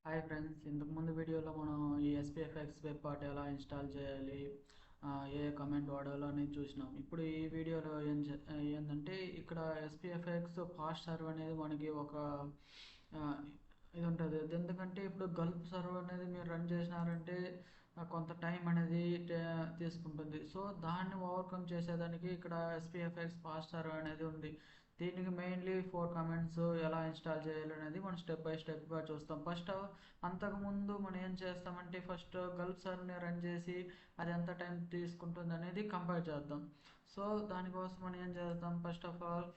Hi friends, ఇంతకు ముందు వీడియోలో మనం ఈ SPFX వెబ్ పార్ట్ ఎలా ఇన్స్టాల్ చేయాలి, ఏ కమాండ్ వాడాలో అనేది చూసినాం. ఇప్పుడు ఈ వీడియోలో ఏంటంటే ఇక్కడ SPFX ఫాస్ట్ సర్వ్ అనేది మనకి ఒక ఆ, ఇది ఉంటుంది. ఎందుకంటే ఇప్పుడు గల్ఫ్ సర్వ్ అనేది మీరు రన్ చేసినారంటే కొంత టైం అనేది తీసుకుంటుంది. సో దాన్ని ఓవర్కమ్ చేసేదానికి ఇక్కడ SPFX ఫాస్ట్ సర్వ్ అనేది ఉంది. దీనికి మెయిన్లీ 4 కమెంట్స్ ఎలా ఇన్స్టాల్ చేయాలి అనేది మనం స్టెప్ బై స్టెప్గా చూస్తాం. అంతకుముందు మనం ఏం చేస్తామంటే ఫస్ట్ గల్ఫ్ సర్వ్ని రన్ చేసి అది ఎంత టైం తీసుకుంటుంది అనేది కంపేర్ చేద్దాం. సో దానికోసం మనం ఏం చేద్దాం, first of all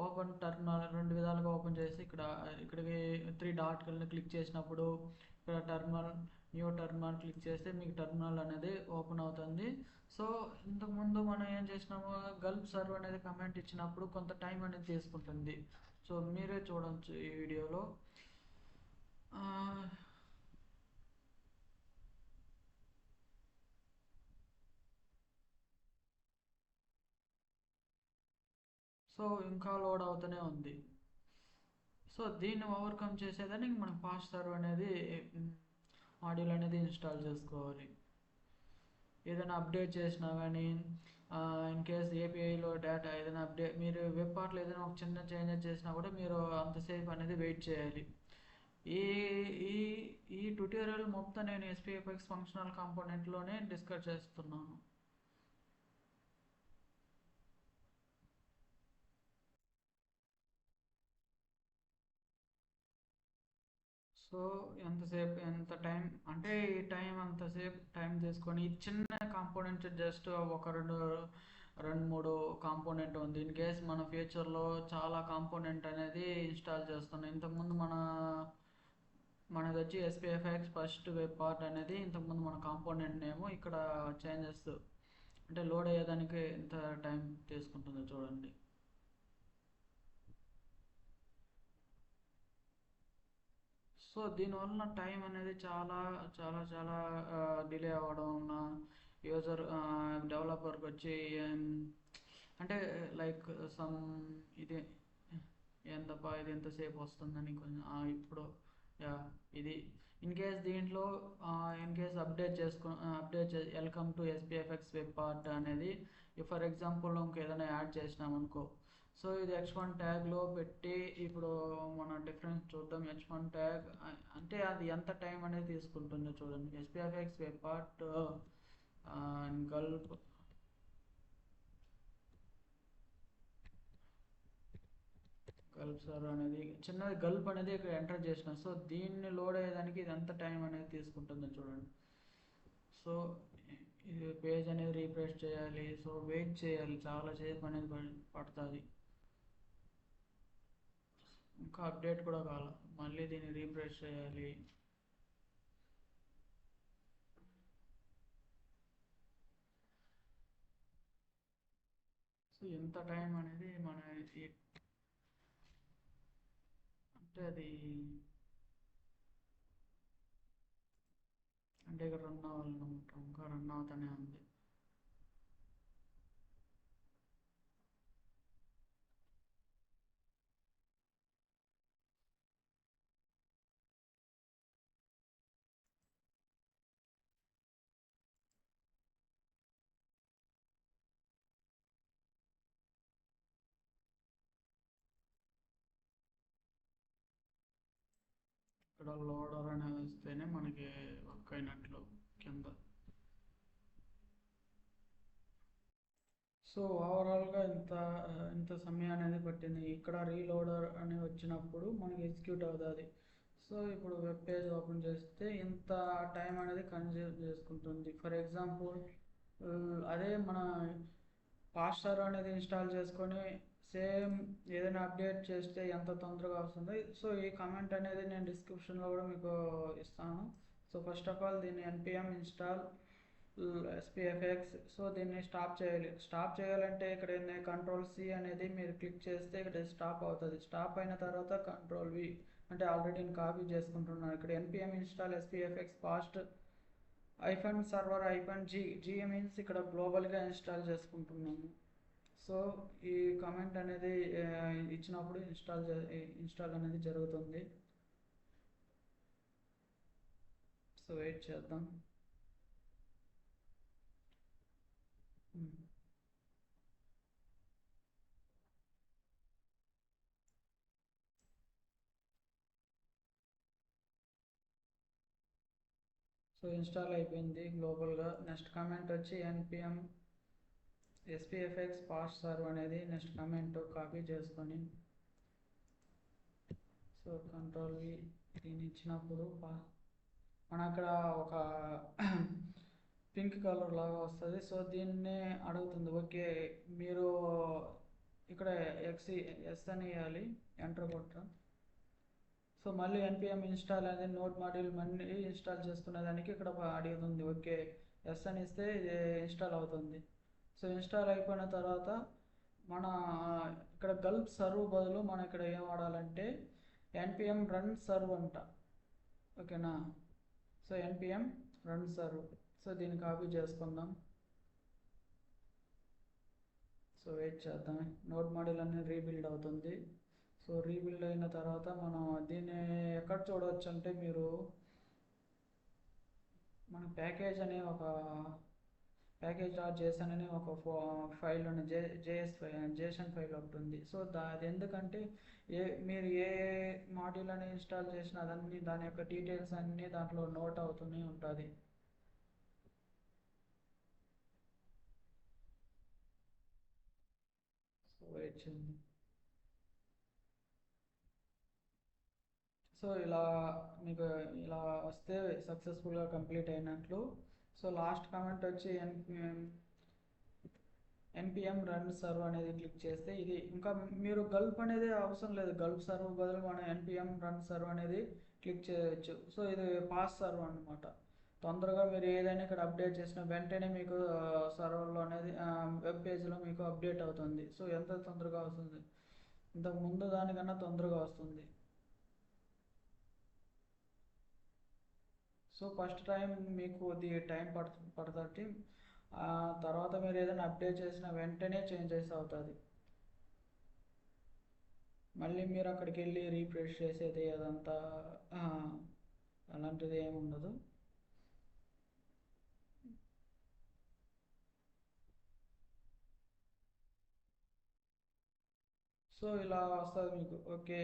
open terminal రెండు విధాలుగా ఓపెన్ చేసి ఇక్కడికి 3 డాట్ క్లిక్ చేసినప్పుడు ఇక్కడ న్యూ టర్మినల్ క్లిక్ చేస్తే మీకు టర్మినల్ అనేది ఓపెన్ అవుతుంది. సో ఇంతకుముందు మనం ఏం చేసినాము, గల్ఫ్ సర్వ్ అనేది కమెంట్ ఇచ్చినప్పుడు కొంత టైం అనేది తీసుకుంటుంది. సో మీరే చూడవచ్చు ఈ వీడియోలో. సో ఇంకా లోడ్ అవుతూనే ఉంది. సో దీన్ని ఓవర్కమ్ చేసేదానికి మనం ఫాస్ట్ సర్వ్ అనేది మాడ్యూల్ అనేది ఇన్స్టాల్ చేసుకోవాలి. ఏదైనా అప్డేట్ చేసినా కానీ ఇన్ కేస్ ఏపీఐలో డేటా ఏదైనా అప్డేట్, మీరు వెబ్ పార్ట్లో ఏదైనా ఒక చిన్న చేంజెస్ చేసినా కూడా మీరు అంతసేపు అనేది వెయిట్ చేయాలి. ఈ ఈ ఈ ట్యుటోరియల్ మొత్తం నేను SPFX ఫంక్షనల్ కాంపోనెంట్లోనే డిస్కస్ చేస్తున్నాను. సో ఎంత టైం అంటే ఈ టైం అంతసేపు టైం తీసుకొని ఈ చిన్న కాంపోనెంట్ జస్ట్ ఒక రెండు మూడు కాంపోనెంట్ ఉంది. ఇన్ కేస్ మన ఫ్యూచర్లో చాలా కాంపోనెంట్ అనేది ఇన్స్టాల్ చేస్తున్నాం. ఇంతకుముందు మనది వచ్చి SPFX ఫస్ట్ వెబ్ పార్ట్ అనేది ఇంతకుముందు మన కాంపోనెంట్ నేమ్ ఇక్కడ చేంజెస్ అంటే లోడ్ అయ్యేదానికి ఎంత టైం తీసుకుంటుందో చూడండి. సో దీనివల్ల టైం అనేది చాలా చాలా చాలా డిలే అవ్వడం, యూజర్ డెవలపర్కి వచ్చి అంటే లైక్ సమ్ ఇది ఏందబ్బా ఇది ఎంతసేపు వస్తుందని కొంచెం ఇప్పుడు ఇది ఇన్ కేస్ దీంట్లో welcome to SPFX web part అనేది ఫర్ ఎగ్జాంపుల్ ఇంకేదైనా యాడ్ చేసినామనుకో. సో ఇది H1 ట్యాగ్లో పెట్టి ఇప్పుడు మన డిఫరెన్స్ చూద్దాం. H1 ట్యాగ్ అంటే అది ఎంత టైం అనేది తీసుకుంటుందో చూడండి. SPFX web part Gulf server అనేది చిన్నది గల్ఫ్ అనేది ఇక్కడ ఎంటర్ చేసిన. సో దీన్ని లోడ్ అయ్యేదానికి ఇది ఎంత టైం అనేది తీసుకుంటుందో చూడండి. సో ఇది పేజ్ అనేది రీఫ్రెష్ చేయాలి. సో వెయిట్ చేయాలి, చాలా సేపు అనేది పడుతుంది. ఇంకా అప్డేట్ కూడా కావాలి, మళ్ళీ దీన్ని రీఫ్రెష్ చేయాలి. సో ఎంత టైం అనేది అంటే అది అంటే ఇక్కడ రన్ అవ్వాలన్నమాట, ఇంకా రన్ అవుతూనే ఉంది. ఇక్కడ లోడర్ అనేది వస్తేనే మనకి వర్క్ అయినట్లు కింద. సో ఓవరాల్గా ఇంత సమయం అనేది పట్టింది. ఇక్కడ రీలోడర్ అని వచ్చినప్పుడు మనకి ఎగ్జిక్యూట్ అవుతుంది. సో ఇప్పుడు వెబ్ పేజ్ ఓపెన్ చేస్తే ఇంత టైం అనేది కన్జ్యూమ్ చేసుకుంటుంది. ఫర్ ఎగ్జాంపుల్ అదే మన పాస్టర్ అనేది ఇన్స్టాల్ చేసుకొని సేమ్ ఏదైనా అప్డేట్ చేస్తే ఎంత తొందరగా వస్తుంది. సో ఈ కమెంట్ అనేది నేను డిస్క్రిప్షన్లో కూడా మీకు ఇస్తాను. సో ఫస్ట్ ఆఫ్ ఆల్ దీన్ని npm install SPFX. సో దీన్ని స్టాప్ చేయాలంటే ఇక్కడ Ctrl+C అనేది మీరు క్లిక్ చేస్తే ఇక్కడ స్టాప్ అవుతుంది. స్టాప్ అయిన తర్వాత Ctrl+V అంటే ఆల్రెడీ నేను కాపీ చేసుకుంటున్నాను. ఇక్కడ npm install SPFX fast -server -g means ఇక్కడ గ్లోబల్గా ఇన్స్టాల్ చేసుకుంటున్నాము. సో ఈ కమెంట్ అనేది ఇచ్చినప్పుడు ఇన్స్టాల్ అనేది జరుగుతుంది. సో వెయిట్ చేద్దాం. సో ఇన్స్టాల్ అయిపోయింది గ్లోబల్గా. నెక్స్ట్ కామెంట్ వచ్చి npm spfx పాస్ట్ సర్వ్ అనేది నెక్స్ట్ కామెంట్ కాపీ చేసుకొని, సో కంట్రోల్ వి దీన్ని ఇచ్చినప్పుడు మన అక్కడ ఒక పింక్ కలర్ లాగా వస్తుంది. సో దీన్నే అడుగుతుంది. ఓకే, మీరు ఇక్కడ ఎస్ అని వేయాలి, ఎంటర్ కొట్టడం. సో మళ్ళీ npm ఇన్స్టాల్ అనేది నోడ్ మాడ్యూల్ మళ్ళీ ఇన్స్టాల్ చేసుకునేదానికి ఇక్కడ అడుగుతుంది. ఓకే, ఎస్ అని ఇస్తే ఇది ఇన్స్టాల్ అవుతుంది. సో ఇన్స్టాల్ అయిపోయిన తర్వాత మన ఇక్కడ గల్ప్ సర్వ్ బదులు మనం ఇక్కడ ఏం వాడాలంటే npm రన్ సర్వ్ అంట. ఓకేనా? So npm run serve. So దీన్ని కాపీ చేసుకుందాం. సో వెయిట్ చేద్దాం. నోడ్ మాడ్యూల్ అనేది రీబిల్డ్ అవుతుంది. సో రీబిల్డ్ అయిన తర్వాత మనం దీన్ని ఎక్కడ చూడవచ్చు అంటే, మీరు మన ప్యాకేజ్ అనే ఒక ప్యాకేజ్.json అనే ఒక ఫైల్ ఉంది, జేసన్ ఫైల్ ఒకటి ఉంది. సో అది ఎందుకంటే మీరు ఏ మాడ్యూల్ అని ఇన్స్టాల్ చేసినా అదన్నీ దాని యొక్క డీటెయిల్స్ అన్నీ దాంట్లో నోట్ అవుతూనే ఉంటుంది. సో వెయిట్ చేయండి. సో ఇలా మీకు ఇలా వస్తే సక్సెస్ఫుల్గా కంప్లీట్ అయినట్లు. సో లాస్ట్ కామెంట్ వచ్చి npm రన్ సర్వ్ అనేది క్లిక్ చేస్తే ఇది ఇంకా మీరు గల్ప్ అనేది అవసరం లేదు. గల్ప్ సర్వ్ బదులు మనం npm రన్ సర్వ్ అనేది క్లిక్ చేయవచ్చు. సో ఇది పాస్ సర్వ్ అనమాట. తొందరగా మీరు ఏదైనా ఇక్కడ అప్డేట్ చేసిన వెంటనే మీకు సర్వర్లో అనేది వెబ్ పేజ్లో మీకు అప్డేట్ అవుతుంది. సో ఎంత తొందరగా వస్తుంది, ఇంతకు ముందు దానికన్నా తొందరగా వస్తుంది. సో ఫస్ట్ టైం మీకు కొద్ది టైం పడుతుంది. తర్వాత మీరు ఏదైనా అప్డేట్ చేసిన వెంటనే చేంజెస్ అవుతుంది. మళ్ళీ మీరు అక్కడికి వెళ్ళి రీఫ్రెష్ చేసేది అదంతా అలాంటిది ఏమి ఉండదు. సో ఇలా వస్తుంది మీకు. ఓకే,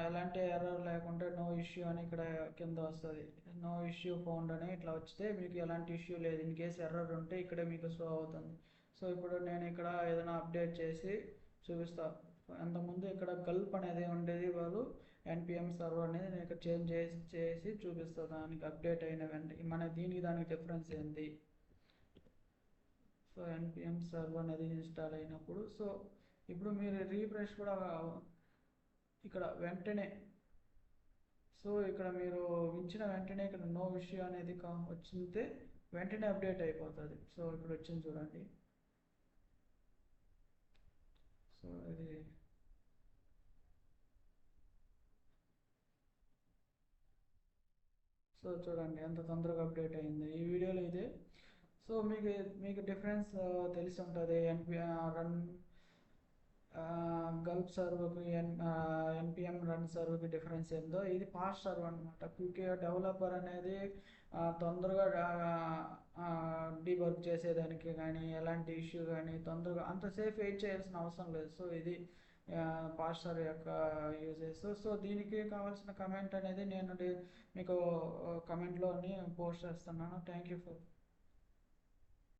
ఎలాంటి ఎర్రర్ లేకుంటే నో ఇష్యూ అని ఇక్కడ కింద వస్తుంది. నో ఇష్యూ ఫౌండ్ అని ఇట్లా వచ్చితే మీకు ఎలాంటి ఇష్యూ లేదు. ఇన్ కేసు ఎర్రర్ ఉంటే ఇక్కడే మీకు షో అవుతుంది. సో ఇప్పుడు నేను ఇక్కడ ఏదైనా అప్డేట్ చేసి చూపిస్తాను. అంతకుముందు ఇక్కడ గల్ప్ అనేది ఉండేది, వాళ్ళు npm సర్వర్ అనేది నేను ఇక్కడ చేంజ్ చేసి చూపిస్తాను. దానికి అప్డేట్ అయిన వెంటనే మన దానికి డిఫరెన్స్ ఏంది. సో npm సర్వర్ అనేది ఇన్స్టాల్ అయినప్పుడు, సో ఇప్పుడు మీరు రీఫ్రెష్ కూడా ఇక్కడ వెంటనే, సో ఇక్కడ మీరు ఇచ్చిన వెంటనే ఇక్కడ నో ఇష్యూ అనేది వచ్చింటే వెంటనే అప్డేట్ అయిపోతుంది. సో ఇక్కడ వచ్చింది చూడండి. సో ఇది సో చూడండి ఎంత తొందరగా అప్డేట్ అయింది ఈ వీడియోలో ఇదే. సో మీకు డిఫరెన్స్ తెలిసి ఉంటుంది. రన్ గల్ప్ సర్వర్కి npm రన్ సర్వర్కి డిఫరెన్స్ ఏందో. ఇది ఫాస్ట్ సర్వర్ అనమాట. క్విక్గా డెవలపర్ అనేది తొందరగా డీబగ్ చేసేదానికి కానీ ఎలాంటి ఇష్యూ కానీ తొందరగా అంతసేపు వెయిట్ చేయాల్సిన అవసరం లేదు. సో ఇది ఫాస్ట్ సర్వర్ యొక్క యూజెస్. సో దీనికి కావాల్సిన కమెంట్ అనేది నేను మీకు కమెంట్లోని పోస్ట్ చేస్తున్నాను. Thank you for